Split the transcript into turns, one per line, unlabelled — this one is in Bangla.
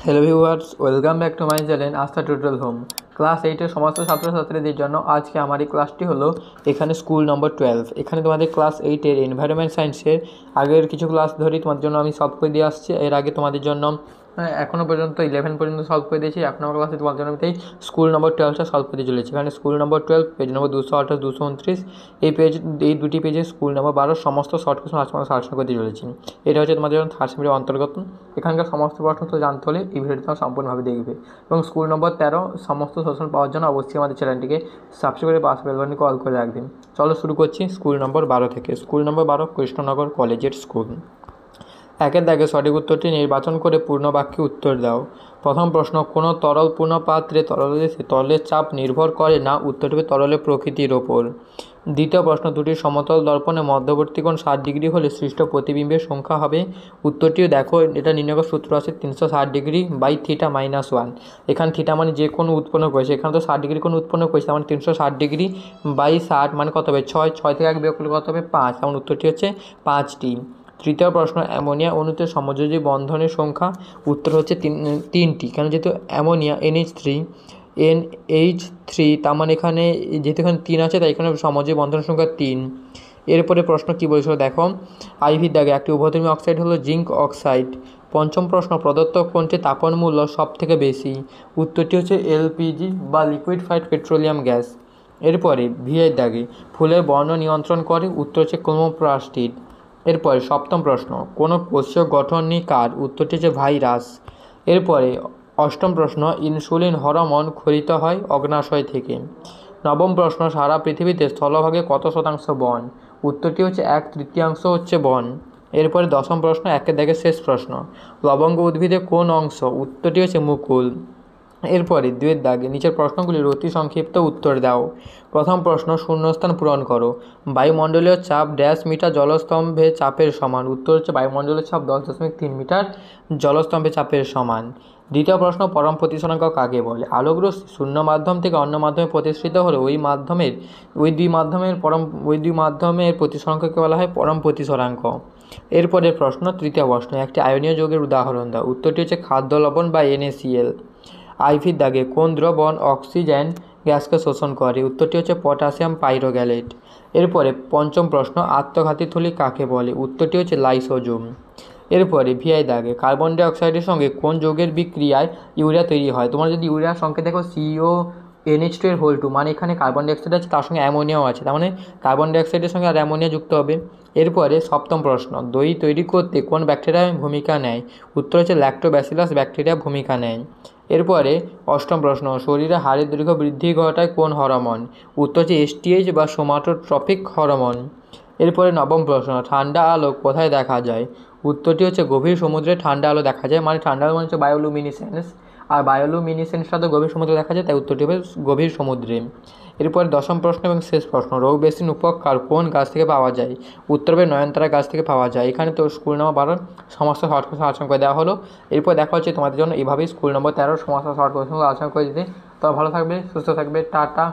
Hello viewers, welcome back to my channel আস্থা টিউটোরিয়াল হোম। ক্লাস 8-এর সমস্ত ছাত্রছাত্রীদের জন্য আজকে আমার এই ক্লাসটি হলো এখানে স্কুল নম্বর 12। এখানে তোমাদের ক্লাস 8-এর এনভায়রনমেন্ট সায়েন্সের আগের কিছু ক্লাস ধরেই তোমাদের জন্য আমি সলভ করে দিয়ে আসছি। এর আগে তোমাদের জন্য এখনও পর্যন্ত 11 পর্যন্ত সলভ করে দিয়েছি। এক নম্বর ক্লাসে তোমাদের জন্য আমি স্কুল নম্বর 12টা সলভ করে চলেছি। এখানে স্কুল নম্বর 12 পেজ নম্বর 228 229 এই দুটি পেজে স্কুল নম্বর 12 সমস্ত শর্ট কোয়েশ্চন আজকে আমরা সলিউশন করতে চলেছি। এটা হচ্ছে তোমাদের জন্য থার্ড সেমিস্টারের অন্তর্গত। এখানকার সমস্ত প্রশ্ন তো জানতে হলে এই ভিডিওটি তোমরা সম্পূর্ণভাবে দেখবে এবং স্কুল নম্বর 13 সমস্ত সলিউশন পাওয়ার জন্য অবশ্যই আমাদের চ্যানেলটিকে সাবস্ক্রাইব করে পাশে বেল বাটনটি কল করে রাখবেন। চলো শুরু করছি স্কুল নম্বর 12 থেকে। স্কুল নম্বর 12 কৃষ্ণনগর কলেজের স্কুল। একের দাগে সঠিক উত্তরটি নির্বাচন করে পূর্ণ বাক্যে উত্তর দাও। প্রথম প্রশ্ন, কোনো তরল পূর্ণ পাত্রে তরলের চাপ নির্ভর করে না। উত্তরটি হবে তরলের প্রকৃতির ওপর। দ্বিতীয় প্রশ্ন, দুটি সমতল দর্পণে মধ্যবর্তী কোণ 60 ডিগ্রি হলে সৃষ্ট প্রতিবিম্বের সংখ্যা হবে। উত্তরটিও দেখো, এটা নির্ণয়ের সূত্র আছে 360 ডিগ্রি বাই থিটা মাইনাস 1। এখানে থিটা মানে যে কোনো উৎপন্ন করেছে, এখানে তো 60 ডিগ্রি কোণ উৎপন্ন করেছে, মানে 360 ডিগ্রি বাই 60 মানে কত হবে 6 থেকে 1 বিয়োগ করলে কত হবে 5, এমন উত্তরটি হচ্ছে 5টি। তৃতীয় প্রশ্ন, অ্যামোনিয়া অণুতে সমযোজী বন্ধনের সংখ্যা। উত্তর হচ্ছে 3টি। কেন, যেহেতু অ্যামোনিয়া NH3 তার মানে এখানে যেহেতু এখানে 3 আছে তাই এখানে সমযোজী বন্ধনের সংখ্যা 3। এরপরে প্রশ্ন কী বলেছিল দেখো, আইভির দাগে একটি উভধর্মী অক্সাইড হলো জিঙ্ক অক্সাইড। পঞ্চম প্রশ্ন, প্রদত্ত কোনটি তাপন মূল্য সব থেকে বেশি। উত্তরটি হচ্ছে LPG বা লিকুইডফাইড পেট্রোলিয়াম গ্যাস। এরপরে ভিয়ের দাগে ফুলের বর্ণ নিয়ন্ত্রণ করে। উত্তর হচ্ছে ক্রোমোপ্লাস্টিড। এরপরে সপ্তম প্রশ্ন, কোনো কোষীয় গঠনই কার। উত্তরটি হচ্ছে ভাইরাস। এরপরে অষ্টম প্রশ্ন, ইনসুলিন হরমোন ক্ষরিত হয় অগ্নাশয় থেকে। নবম প্রশ্ন, সারা পৃথিবীতে স্থলভাগে কত শতাংশ বন। উত্তরটি হচ্ছে 1/3 হচ্ছে বন। এরপরে দশম প্রশ্ন, একের দাগে শেষ প্রশ্ন, লবঙ্গ উদ্ভিদে কোন অংশ। উত্তরটি হচ্ছে মুকুল। এরপরে 2-এর দাগে নিচের প্রশ্নগুলির অতি সংক্ষিপ্ত উত্তর দাও। প্রথম প্রশ্ন, শূন্যস্থান পূরণ করো। বায়ুমণ্ডলীয় চাপ ড্যাশ মিটার জলস্তম্ভে চাপের সমান। উত্তর হচ্ছে বায়ুমণ্ডলীয় চাপ 10.3 মিটার জলস্তম্ভে চাপের সমান। দ্বিতীয় প্রশ্ন, পরম প্রতিসরাঙ্ক কাকে বলে। আলোকরশ্মি শূন্য মাধ্যম থেকে অন্য মাধ্যমে প্রতিসৃত হলে ওই দুই মাধ্যমের প্রতিসরাঙ্ককে বলা হয় পরম প্রতিসরাঙ্ক। এরপরের প্রশ্ন, তৃতীয় প্রশ্ন, একটি আয়নীয় যৌগের উদাহরণ দাও। উত্তরটি হচ্ছে খাদ্য লবণ বা NaCl। আইভির দাগে কোন দ্রবণ অক্সিজেন গ্যাসকে শোষণ করে। উত্তরটি হচ্ছে পটাশিয়াম পাইরোগ্যালেট। এরপরে পঞ্চম প্রশ্ন, আত্মঘাতী থলি কাকে বলে। উত্তরটি হচ্ছে লাইসোজোম। এরপরে ভিআই দাগে কার্বন ডাই অক্সাইডের সঙ্গে কোন যৌগের বিক্রিয়ায় ইউরিয়া তৈরি হয়। তোমরা যদি ইউরিয়ার সংখ্যা দেখো CONH2 মানে এখানে কার্বন ডাই অক্সাইড আছে, তার সঙ্গে অ্যামোনিয়াও আছে, তার মানে কার্বন ডাই অক্সাইডের সঙ্গে আর অ্যামোনিয়া যুক্ত হবে। এরপরে সপ্তম প্রশ্ন, দই তৈরি করতে কোন ব্যাকটেরিয়া ভূমিকা নেয়। উত্তর হচ্ছে ল্যাক্টোব্যাসিলাস ব্যাকটেরিয়া ভূমিকা নেয়। এরপরে অষ্টম প্রশ্ন, শরীরে হাড়ের দৈর্ঘ্য বৃদ্ধি ঘটায় কোন হরমোন। উত্তর হচ্ছে STH বা সোমাটোট্রপিক হরমোন। এরপরে নবম প্রশ্ন, ঠান্ডা আলো কোথায় দেখা যায়। উত্তরটি হচ্ছে গভীর সমুদ্রে ঠান্ডা আলো দেখা যায়, মানে ঠান্ডা আলো মানে হচ্ছে বায়োলুমিনেসেন্স, আর বায়োলুমিনেসেন্সটা তো গভীর সমুদ্রে দেখা যায়, তাই উত্তরটি হবে গভীর সমুদ্রে। এরপরে দশম প্রশ্ন এবং শেষ প্রশ্ন, রোগবেসিন উপকার কোন গাছ থেকে পাওয়া যায়। উত্তর হবে নয়নতারা গাছ থেকে পাওয়া যায়। এখানে তো স্কুল নম্বর 12 সমস্ত শর্ট কোয়েশ্চন আলোচনা করে দেওয়া হলো। এরপর দেখা হচ্ছে তোমাদের জন্য এইভাবেই স্কুল নম্বর 13 সমস্ত শর্ট কোয়েশ্চনগুলো আলোচনা করে দিতে। তো ভালো থাকবে, সুস্থ থাকবে, টাটা।